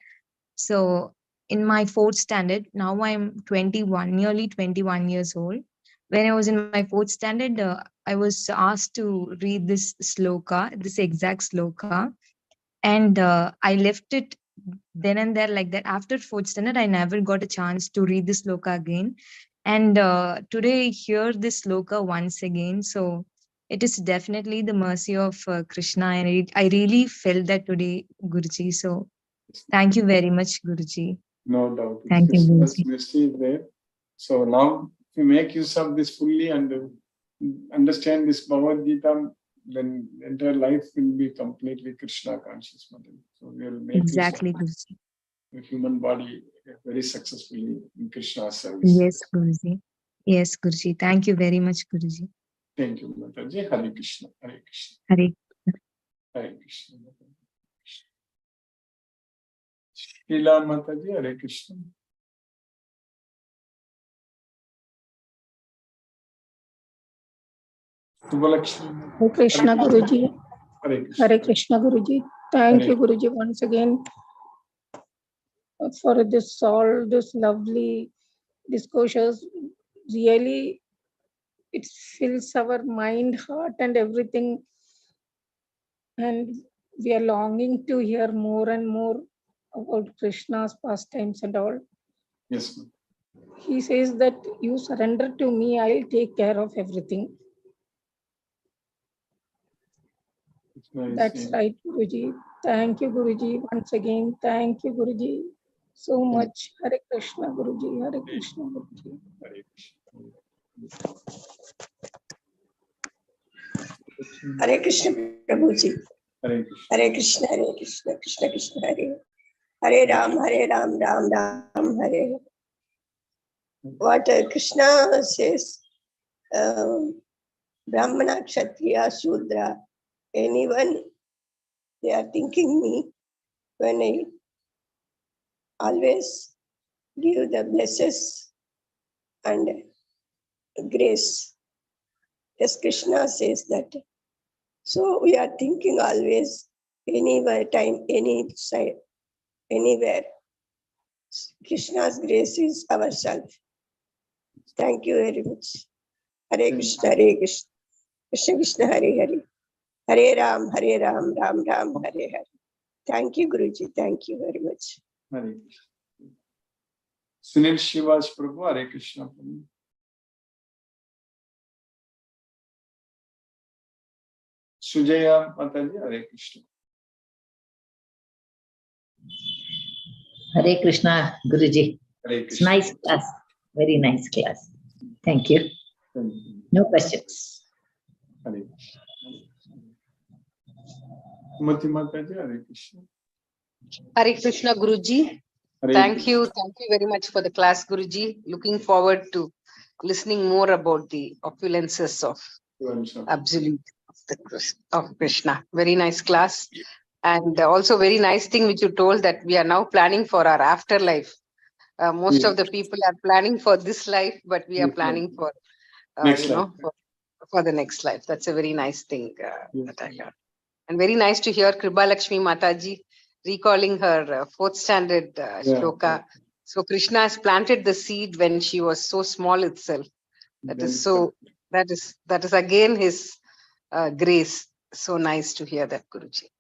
So, in my fourth standard, now I'm 21, nearly 21 years old. When I was in my fourth standard, I was asked to read this sloka, this exact sloka, and I left it then and there like that. After fourth standard, I never got a chance to read this sloka again. And today I hear this sloka once again. So it is definitely the mercy of Krishna. And I really felt that today, Guruji. So thank you very much, Guruji. No doubt. Thank you, Krishna's Guruji. mercy is there. So now, if you make use of this fully and understand this Bhagavad Gita, then entire life will be completely Krishna conscious. Mataji. So we will make Exactly, use Guruji. of the human body very successfully in Krishna's service. Yes, Guruji. Yes, Guruji. Thank you very much, Guruji. Thank you, Mataji. Hare Krishna. Hare Krishna. Hare Hare Krishna. Sheila Mataji, Hare Krishna. Subhalakshmi. Hare Krishna Guruji. Hare Krishna. Hare Krishna Guruji. Thank Hare you Guruji once again for this all this lovely discourses. Really, it fills our mind, heart, and everything. And we are longing to hear more and more about Krishna's pastimes and all. Yes, ma'am. He says that you surrender to me, I'll take care of everything. It's nice. That's right, Guruji. Thank you, Guruji. Once again, thank you, Guruji, so much. Hare Krishna, Guruji. Hare Krishna, Guruji. Hare Hare Krishna, Prabhuji. Hare Krishna. Hare Krishna, Hare Krishna, Krishna Krishna, Hare Hare Ram, Ram Ram, Hare. What Krishna says, Brahmana, Kshatriya, Shudra, anyone, they are thinking me when I always give the blessings and grace. Yes, Krishna says that. So we are thinking always, anywhere, time, any side, anywhere. Krishna's grace is ourself. Thank you very much. Hare Krishna, Hare Krishna, Krishna Krishna, Hare Hare. Hare Ram, Ram Ram, Hare Hare. Thank you, Guruji. Thank you very much. Hare Krishna. Sunil Shivas Prabhu, Hare Krishna. Prabhu. Sujaya Mataji, Hare Krishna. Hare Krishna, Guruji. Hare It's Krishna. nice class. Very nice class. Thank you. Thank you. No questions. Hare Krishna. Kumati Mataji, Hare Krishna. Hare Krishna Guruji. Thank you very much for the class, Guruji. Looking forward to listening more about the opulences of absolute of Krishna. Very nice class. And also very nice thing which you told that we are now planning for our afterlife. Most of the people are planning for this life, but we are planning for, Next life. for the next life. That's a very nice thing that I heard. And very nice to hear Kripa Lakshmi Mataji recalling her fourth standard shloka. So Krishna has planted the seed when she was so small itself. That is again his grace. So nice to hear that, Guruji.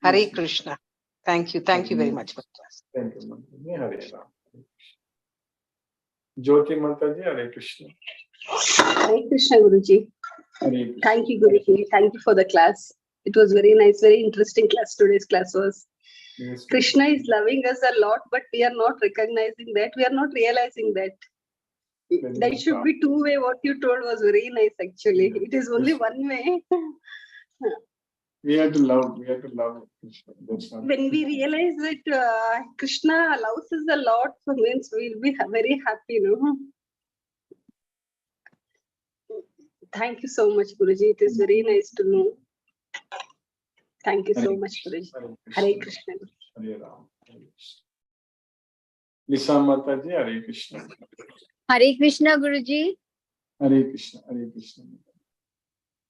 Hare Krishna. Thank you very much for the class. Thank you, Mataji. Hare Ram. Jyoti Mataji, Hare Krishna. Hare Krishna, Guruji. Hare Krishna. Thank you, Guruji. Thank you for the class. It was very nice, very interesting class. Today's class was. Yes, Krishna is loving us a lot, but we are not recognizing that. We are not realizing that. There should be two way. What you told was very nice, actually. It is only one way. We have to love Krishna. That's not When we realize that Krishna allows us a lot, means we'll be very happy, no? Thank you so much, Guruji. It is very nice to know. Thank you so much, Guruji. Hare Krishna. Hare Ram. Hare Krishna. Lisa Mataji, Hare Krishna. Hare Krishna, Guruji. Hare Krishna. Hare Krishna.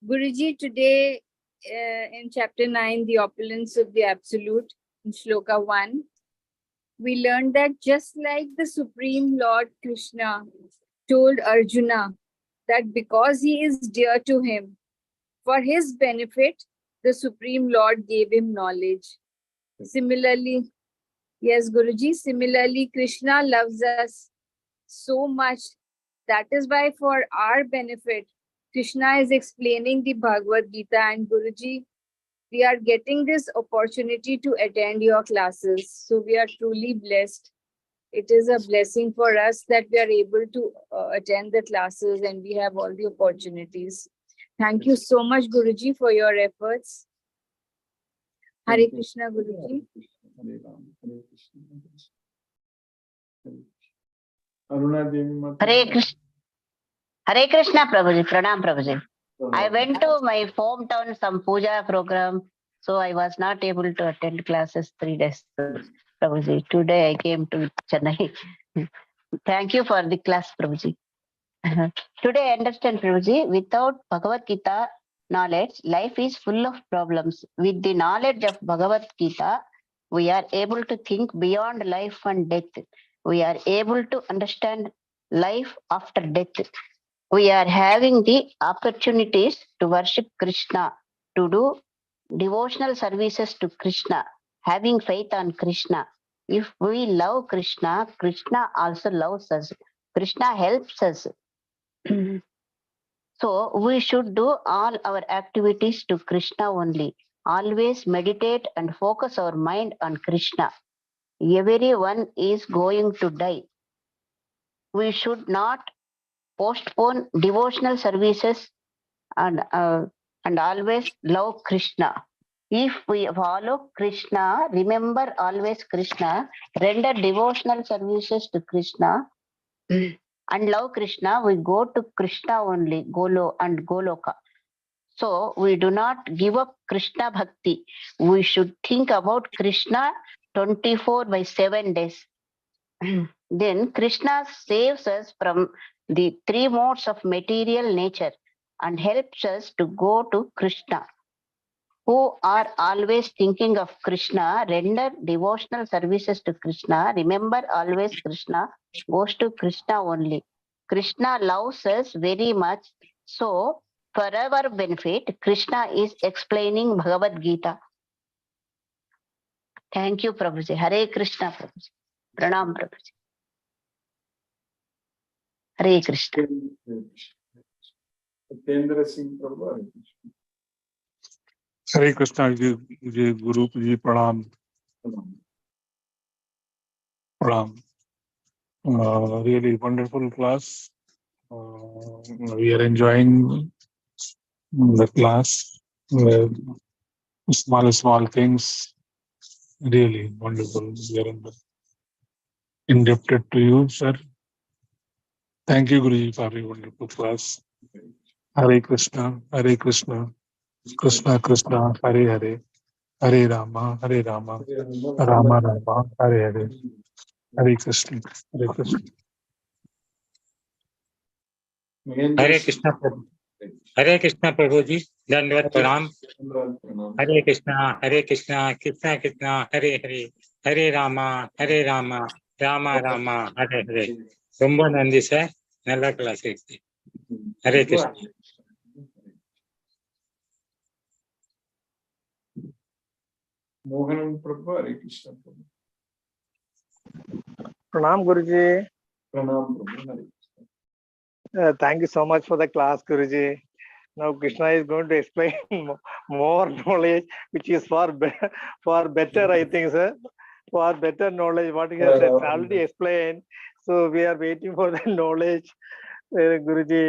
Guruji, today in chapter 9, the opulence of the absolute, in shloka 1, we learned that just like the Supreme Lord Krishna told Arjuna that because he is dear to him, for his benefit, the Supreme Lord gave him knowledge. Similarly, yes, Guruji, similarly, Krishna loves us so much. That is why for our benefit, Krishna is explaining the Bhagavad Gita, and Guruji, we are getting this opportunity to attend your classes. So we are truly blessed. It is a blessing for us that we are able to attend the classes and we have all the opportunities. Thank you so much, Guruji, for your efforts. Hare Krishna, Guruji. Hare Ram. Hare Krishna. Aruna Devi Mataji. Hare Krishna. Hare Krishna, Prabhuji. Pranam, Prabhuji. I went to my hometown, some puja program, so I was not able to attend classes 3 days. Prabhuji, today I came to Chennai. Thank you for the class, Prabhuji. Today I understand, Prabhuji, without Bhagavad Gita knowledge, life is full of problems. With the knowledge of Bhagavad Gita, we are able to think beyond life and death. We are able to understand life after death. We are having the opportunities to worship Krishna, to do devotional services to Krishna, having faith on Krishna. If we love Krishna, Krishna also loves us. Krishna helps us. So we should do all our activities to Krishna only. Always meditate and focus our mind on Krishna. Everyone is going to die. We should not postpone devotional services and always love Krishna. If we follow Krishna, remember always Krishna, render devotional services to Krishna, and love Krishna, we go to Krishna only, Goloka. So we do not give up Krishna Bhakti. We should think about Krishna 24/7 days. Then Krishna saves us from the 3 modes of material nature and helps us to go to Krishna. Who are always thinking of Krishna, render devotional services to Krishna, remember always Krishna, goes to Krishna only. Krishna loves us very much. So for our benefit, Krishna is explaining Bhagavad Gita. Thank you, Prabhuji. Hare Krishna, Prabhuji. Pranam, Prabhuji. Hare Krishna. Satendra Singh Prabhu. Hare Krishna. Hare Krishna, Ji Guru Ji, Pranam. Pranam. Really wonderful class. We are enjoying the class. Small things. Really wonderful. We are indebted to you, sir. Thank you, Guruji, for your wonderful class. Hare Krishna, Hare Krishna, Krishna Krishna, Hare Hare, Hare Rama, Rama, Rama, Hare Hare, Hare Krishna, Hare Krishna. Hare Krishna Prabhu. Hare Krishna Prabhu ji. Dandavat Pranam. Hare Krishna, Krishna Krishna, Hare Hare, Hare Rama, Rama Rama, Hare Hare. ரொம்ப நன்றி sir, நல்ல class இருக்கு. Hare Krishna. Mohan Prabhu, Hare Krishna Prabhu. Pranam Guruji. Pranam Prabhu, Hare Krishna. Thank you so much for the class, Guruji. Now Krishna is going to explain more knowledge, which is for better, I think, sir. For better knowledge, what he has already explained. So we are waiting for the knowledge, Guruji.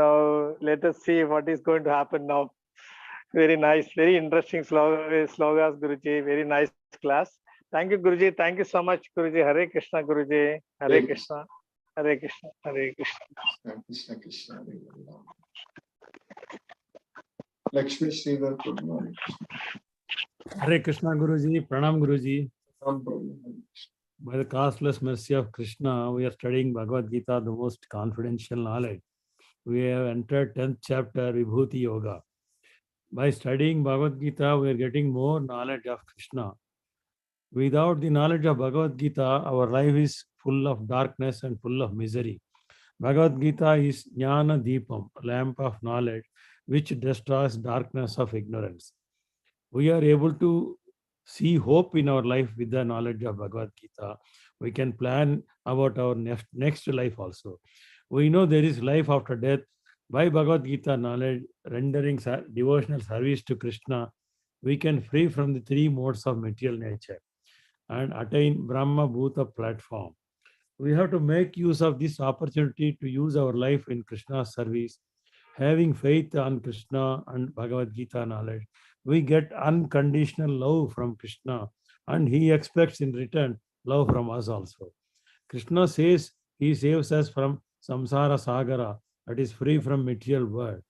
Now let us see what is going to happen now. Very nice, very interesting slogas, Guruji. Very nice class. Thank you, Guruji. Thank you so much, Guruji. Hare Krishna, Guruji. Hare Krishna. Hare Krishna. Hare Krishna. Krishna Krishna, Hare Rama. Lakshmi Sridhar Prabhu, Hare Krishna Guruji, Pranam Guruji. Pranam Prabhu. By the costless mercy of Krishna, we are studying Bhagavad Gita, the most confidential knowledge. We have entered 10th chapter, Vibhuti Yoga. By studying Bhagavad Gita, we are getting more knowledge of Krishna. Without the knowledge of Bhagavad Gita, our life is full of darkness and full of misery. Bhagavad Gita is Jnana Deepam, lamp of knowledge, which destroys darkness of ignorance. We are able to see hope in our life with the knowledge of Bhagavad Gita. We can plan about our next life also. We know there is life after death. By Bhagavad Gita knowledge, rendering devotional service to Krishna, we can free from the three modes of material nature and attain Brahma Bhuta platform. We have to make use of this opportunity to use our life in Krishna's service. Having faith on Krishna and Bhagavad Gita knowledge, we get unconditional love from Krishna, and he expects in return love from us also. Krishna says he saves us from samsara sagara, that is free from material world.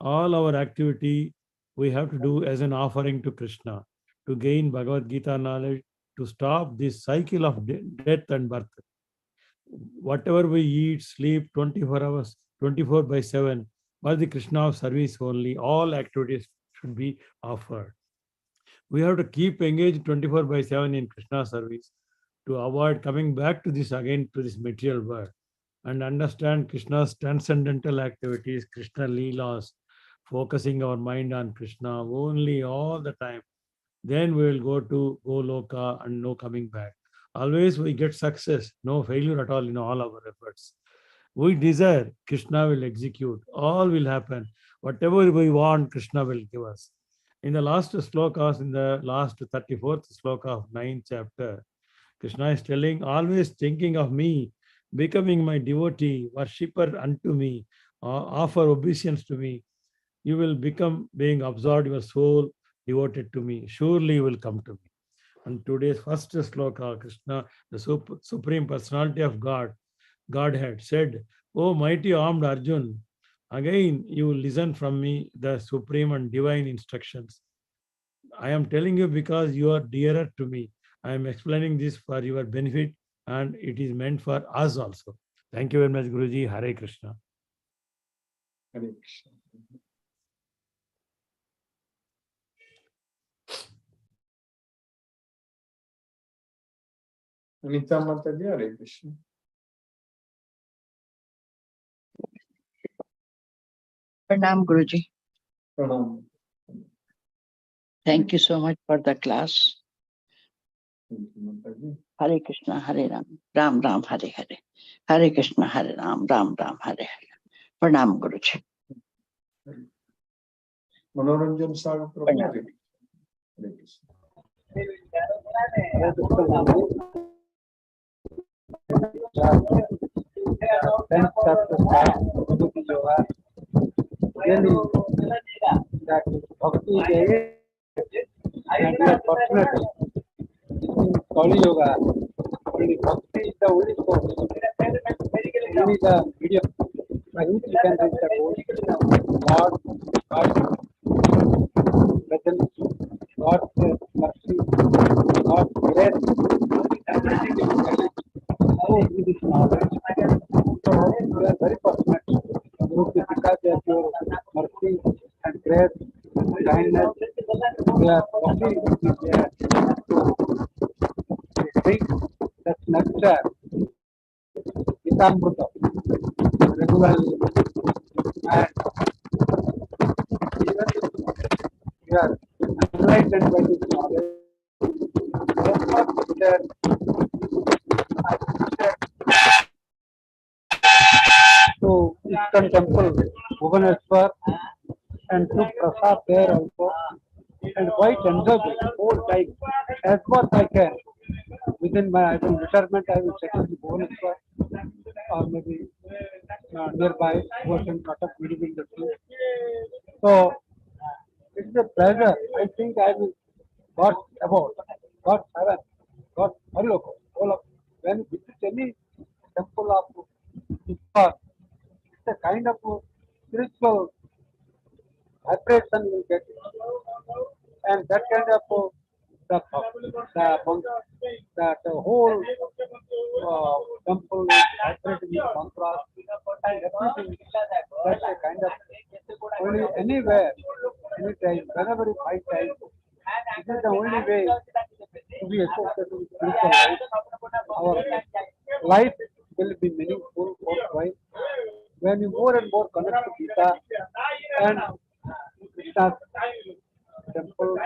All our activity we have to do as an offering to Krishna to gain Bhagavad Gita knowledge, to stop this cycle of death and birth. Whatever we eat, sleep 24 hours, 24/7, for the Krishna service only, all activities should be offered. We have to keep engaged 24/7 in Krishna service to avoid coming back to this again, to this material world, and understand Krishna's transcendental activities, Krishna Leelas, focusing our mind on Krishna only all the time. Then we will go to Goloka and no coming back. Always we get success, no failure at all in all our efforts. We desire, Krishna will execute, all will happen. Whatever we want, Krishna will give us. In the last slokas, in the last 34th sloka of 9th chapter, Krishna is telling, always thinking of me, becoming my devotee, worshipper unto me, offer obeisance to me, you will become being absorbed, your soul devoted to me. Surely you will come to me. And today's first sloka, Krishna, the Supreme Personality of Godhead, said, "O mighty armed Arjun, again you listen from me the supreme and divine instructions. I am telling you because you are dearer to me. I am explaining this for your benefit, and it is meant for us also." Thank you very much, Guruji. Hare Krishna. Hare Krishna. Anita Mataji, Hare Krishna. Pranam Guruji. Pranam. Thank you so much for the class. Thank you, Mataji. Hare Krishna, Hare Ram, Ram Ram, Hare Hare. Hare Krishna, Hare Ram, Ram Ram, Hare Hare. Pranam Guruji. Manoranjan Sagar Prabhu, Hare Krishna. Tenth chapter, Vibhuti Yoga. Really, that bhakti is and we are fortunate in Kali Yoga. Only bhakti is the only source. Only the medium by which we can reach the goal. God, presence, God's mercy, God's grace, everything is present. So it is knowledge. So we are very fortunate because of your mercy and grace, kindness. We are lucky to be there to drink that nectar, Gitamruta, regularly. And even we are enlightened by this knowledge. Therefore, to Eastern Temple, Bhubaneswar, and took prasad there also, and quite enjoyable whole time as much I can. Within my retirement, I will settle to Bhubaneswar or maybe nearby Ocean Cuttack medical industry. So it's a pleasure. I think I will got about, got heaven, got Hariloko, all of when visit any temple of Ishwar, it's a kind of spiritual vibration you get, and that kind of the whole temple is vibrating with mantras and everything. That's a kind of only anywhere, anytime, whenever you find time. This is the only way to be associated with spiritual life. Our life will be meaningful, worthwhile, when you more and more connect to Gita and Krishna's temple,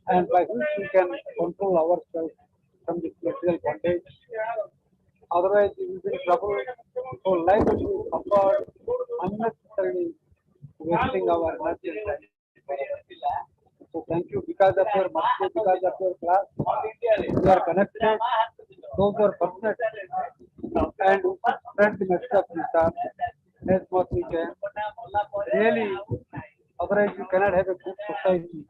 and by which we can control ourselves from this material bondage. Otherwise, we will be in trouble. So life will be suffered unnecessarily, wasting our energy and time. So thank you because of your mercy, because of your class. We are connected. Those who are fortunate and who spread the message of Gita as much we can. Really, otherwise we cannot have a good society.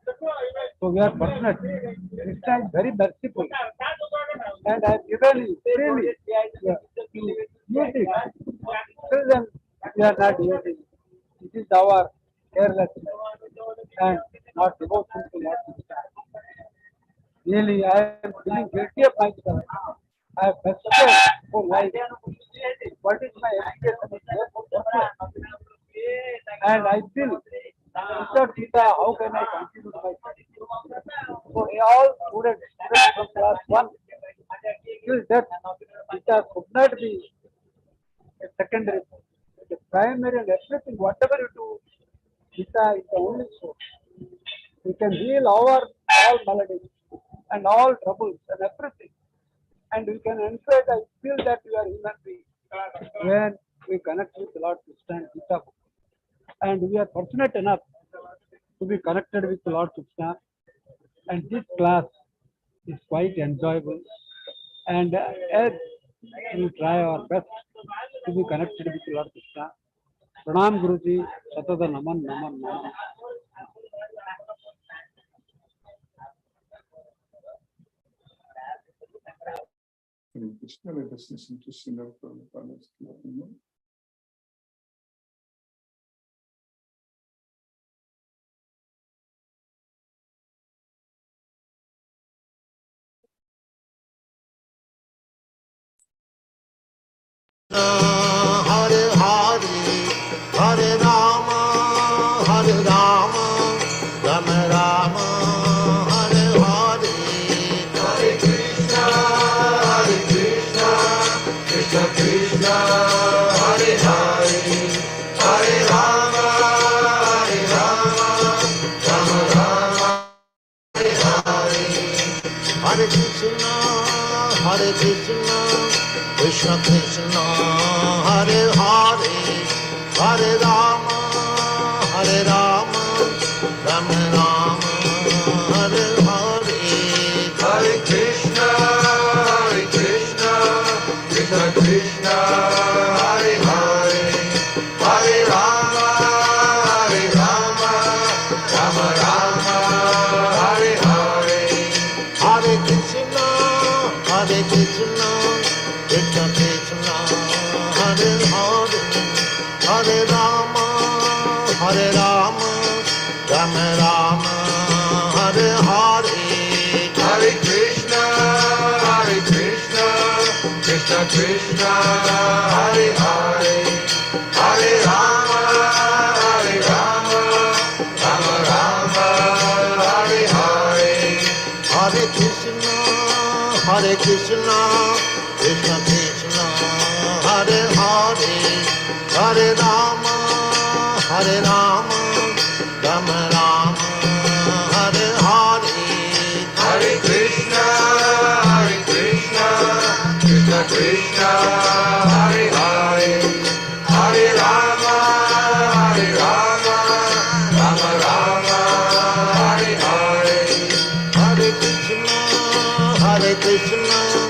So we are fortunate. Krishna is very merciful, and I have given you freely to use it. Still then we are not using. It is our carelessness and not devotion to Lord Krishna. Really, I am feeling guilty of myself. I have vested for life. What is my education? And I feel, without Gita, how can I continue my study? So all students from class 1 till death, Gita could not be a secondary. The primary and everything, whatever you do, Gita is the only source. We can heal our all maladies and all troubles and everything. And we can ensure I feel that we are human beings when we connect with Lord Krishna and Gita. And we are fortunate enough to be connected with Lord Krishna. And this class is quite enjoyable. And as we try our best to be connected with Lord Krishna. Pranam Guruji, Satada Naman Naman Naman. Krishna, let us listen to Srila Prabhupada's class. Hare Hare, Hare Rama, Hare Rama, Rama Rama, Hare Hare, Hare Krishna, Krishna Krishna, Hare Hare, Hare Rama, Rama Rama, Hare Hare, Hare Krishna, Krishna Krishna, Hare Hare, Hare Rama, Rama Rama, Hare Hare, Hare Krishna, Krishna Krishna, Hare Hare, Hare Rama, Rama Rama, Hare Hare, Hare Krishna, Hare Rama, Hare Rama, Rama Rama, Hare Hare, Hare Krishna, Krishna Krishna, Hare Hare, Hare Rama, Rama Rama, Hare Hare, Hare Krishna, Krishna Krishna, Hare Hare, Hare Rama, Rama Rama, Hare Hare, Hare Krishna, Krishna Krishna, Hare Hare, Hare Rama, Rama Rama, Hare Hare, Hare Krishna, Krishna